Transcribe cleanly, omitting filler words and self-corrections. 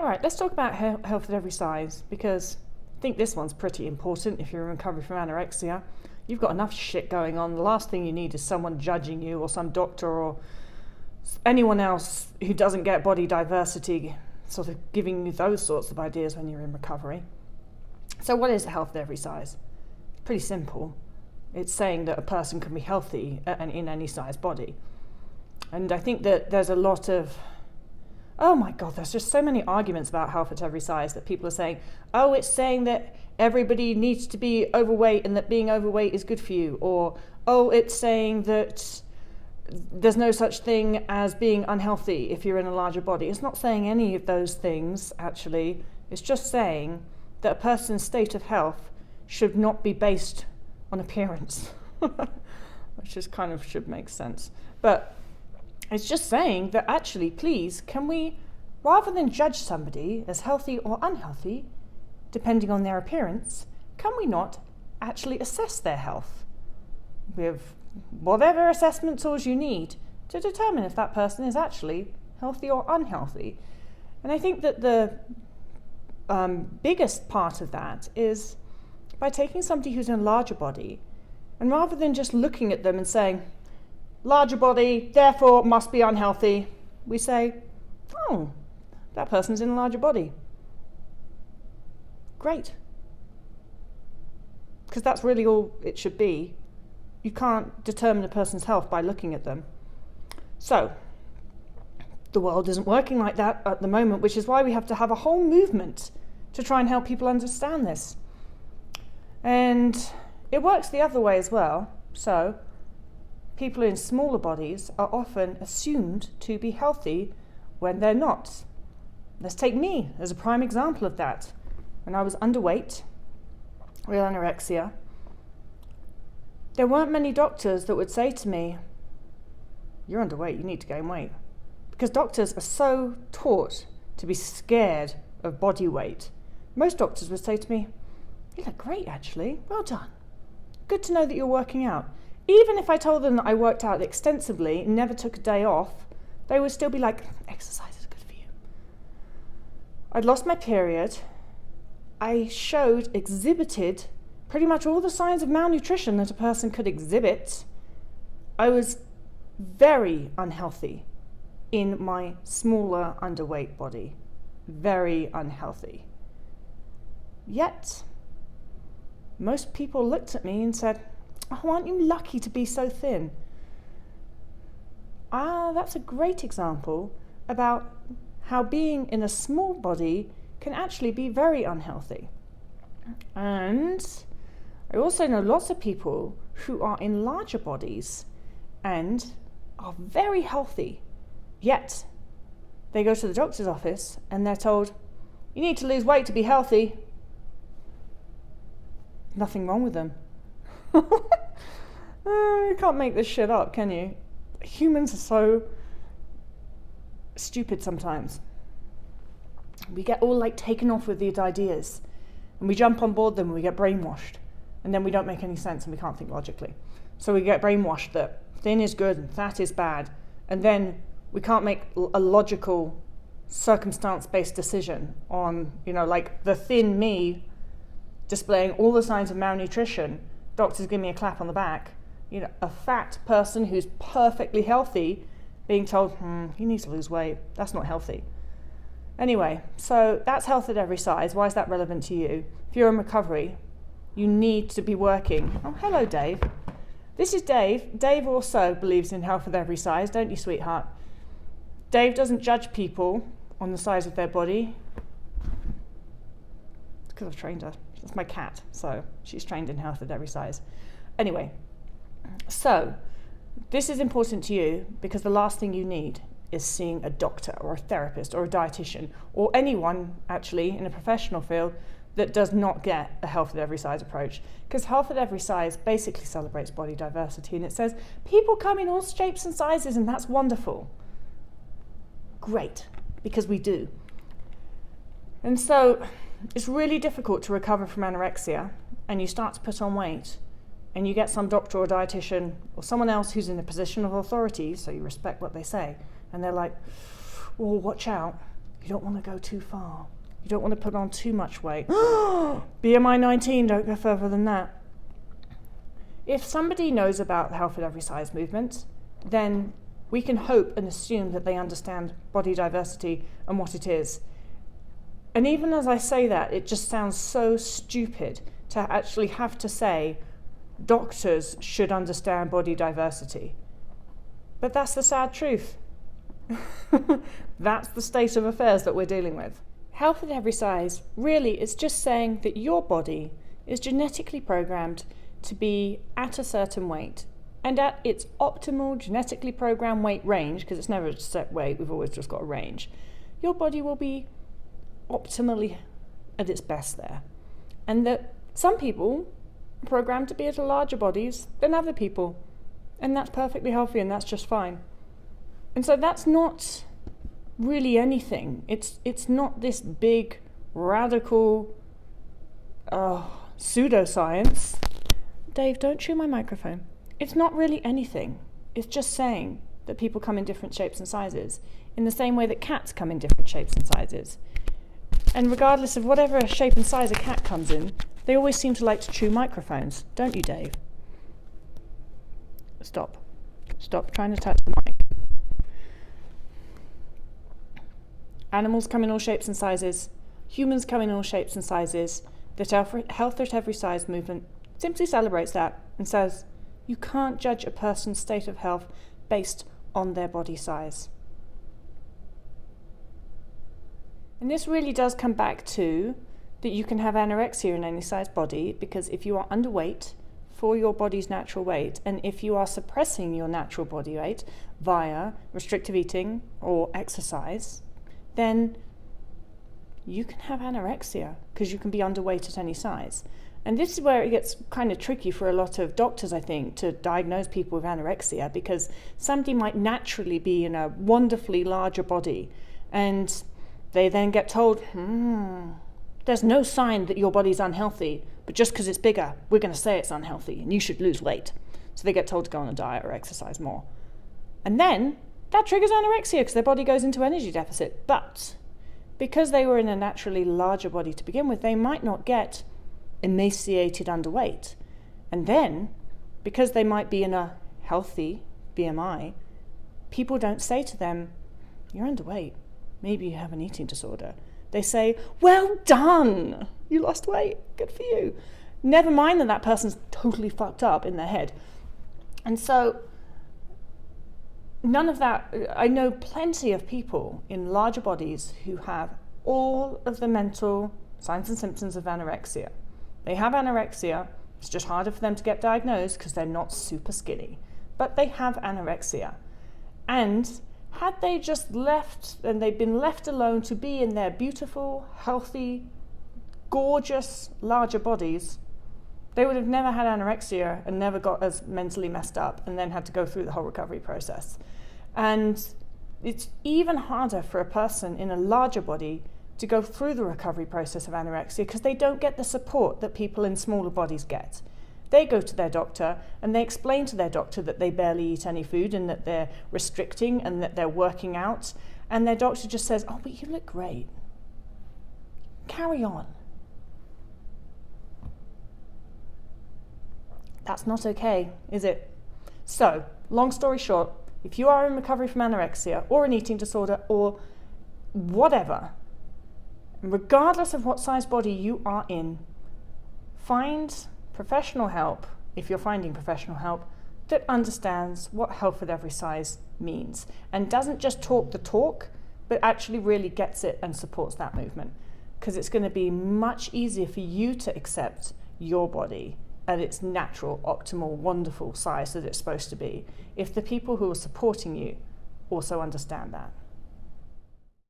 All right, let's talk about health at every size, because I think this one's pretty important if you're in recovery from anorexia. You've got enough shit going on. The last thing you need is someone judging you, or some doctor or anyone else who doesn't get body diversity sort of giving you those sorts of ideas when you're in recovery. So what is health at every size? It's pretty simple. It's saying that a person can be healthy in any size body. And I think that there's a lot of, oh my God, there's just so many arguments about health at every size that people are saying, oh, it's saying that everybody needs to be overweight and that being overweight is good for you. Or, oh, it's saying that there's no such thing as being unhealthy if you're in a larger body. It's not saying any of those things, actually. It's just saying that a person's state of health should not be based on appearance, which just kind of should make sense. But it's just saying that actually, please, can we, rather than judge somebody as healthy or unhealthy, depending on their appearance, can we not actually assess their health with whatever assessment tools you need to determine if that person is actually healthy or unhealthy? And I think that the biggest part of that is by taking somebody who's in a larger body, and rather than just looking at them and saying, larger body, therefore must be unhealthy, we say, oh, that person's in a larger body. Great. Because that's really all it should be. You can't determine a person's health by looking at them. So, the world isn't working like that at the moment, which is why we have to have a whole movement to try and help people understand this. And it works the other way as well. So, people in smaller bodies are often assumed to be healthy when they're not. Let's take me as a prime example of that. When I was underweight with anorexia, there weren't many doctors that would say to me, you're underweight, you need to gain weight. Because doctors are so taught to be scared of body weight. Most doctors would say to me, you look great actually, well done. Good to know that you're working out. Even if I told them that I worked out extensively and never took a day off, they would still be like, exercise is good for you. I'd lost my period. I exhibited pretty much all the signs of malnutrition that a person could exhibit. I was very unhealthy in my smaller, underweight body. Very unhealthy. Yet, most people looked at me and said, oh, aren't you lucky to be so thin? That's a great example about how being in a small body can actually be very unhealthy. And I also know lots of people who are in larger bodies and are very healthy, yet they go to the doctor's office and they're told, you need to lose weight to be healthy. Nothing wrong with them. You can't make this shit up, can you? Humans are so stupid sometimes. We get all taken off with these ideas and we jump on board them and we get brainwashed, and then we don't make any sense and we can't think logically. So we get brainwashed that thin is good and fat is bad, and then we can't make a logical circumstance-based decision on, the thin me displaying all the signs of malnutrition, doctors give me a clap on the back. A fat person who's perfectly healthy being told, you need to lose weight. That's not healthy. Anyway, so that's health at every size. Why is that relevant to you? If you're in recovery, you need to be working. Oh, hello, Dave. This is Dave. Dave also believes in health at every size, don't you, sweetheart? Dave doesn't judge people on the size of their body. It's because I've trained her. That's my cat, so she's trained in health at every size. Anyway, so this is important to you because the last thing you need is seeing a doctor or a therapist or a dietitian or anyone actually in a professional field that does not get a health at every size approach. Because health at every size basically celebrates body diversity, and it says people come in all shapes and sizes, and that's wonderful. Great, because we do. And so it's really difficult to recover from anorexia, and you start to put on weight, and you get some doctor or dietitian or someone else who's in a position of authority, so you respect what they say, and they're like, oh, watch out, You don't want to go too far. You don't want to put on too much weight. BMI 19, don't go further than that. If somebody knows about the Health at Every Size movement, then we can hope and assume that they understand body diversity and what it is. And even as I say that, it just sounds so stupid to actually have to say doctors should understand body diversity. But that's the sad truth. That's the state of affairs that we're dealing with. Health at Every Size really is just saying that your body is genetically programmed to be at a certain weight, and at its optimal genetically programmed weight range, because it's never a set weight, we've always just got a range, your body will be optimally at its best there. And that some people are programmed to be at larger bodies than other people, and that's perfectly healthy and that's just fine. And so that's not really anything. It's not this big radical pseudoscience. Dave, don't chew my microphone. It's not really anything. It's just saying that people come in different shapes and sizes, in the same way that cats come in different shapes and sizes. And regardless of whatever shape and size a cat comes in, they always seem to like to chew microphones, don't you, Dave? Stop trying to touch the mic. Animals come in all shapes and sizes. Humans come in all shapes and sizes. The Health at Every Size movement simply celebrates that and says you can't judge a person's state of health based on their body size. And this really does come back to that you can have anorexia in any size body, because if you are underweight for your body's natural weight, and if you are suppressing your natural body weight via restrictive eating or exercise, then you can have anorexia because you can be underweight at any size. And this is where it gets kind of tricky for a lot of doctors, I think, to diagnose people with anorexia, because somebody might naturally be in a wonderfully larger body, and they then get told, there's no sign that your body's unhealthy, but just because it's bigger, we're going to say it's unhealthy and you should lose weight. So they get told to go on a diet or exercise more. And then that triggers anorexia because their body goes into energy deficit. But because they were in a naturally larger body to begin with, they might not get emaciated underweight. And then, because they might be in a healthy BMI, people don't say to them, you're underweight, maybe you have an eating disorder. They say, well done, you lost weight, good for you. Never mind that that person's totally fucked up in their head. And so none of that, I know plenty of people in larger bodies who have all of the mental signs and symptoms of anorexia. They have anorexia, it's just harder for them to get diagnosed because they're not super skinny, but they have anorexia. And had they just left, and they'd been left alone to be in their beautiful, healthy, gorgeous, larger bodies, they would have never had anorexia and never got as mentally messed up and then had to go through the whole recovery process. And it's even harder for a person in a larger body to go through the recovery process of anorexia because they don't get the support that people in smaller bodies get. They go to their doctor and they explain to their doctor that they barely eat any food and that they're restricting and that they're working out. And their doctor just says, oh, but you look great. Carry on. That's not okay, is it? So, long story short, if you are in recovery from anorexia or an eating disorder or whatever, regardless of what size body you are in, find professional help, if you're finding professional help, that understands what Health at Every Size means and doesn't just talk the talk, but actually really gets it and supports that movement. Because it's going to be much easier for you to accept your body at its natural, optimal, wonderful size that it's supposed to be if the people who are supporting you also understand that.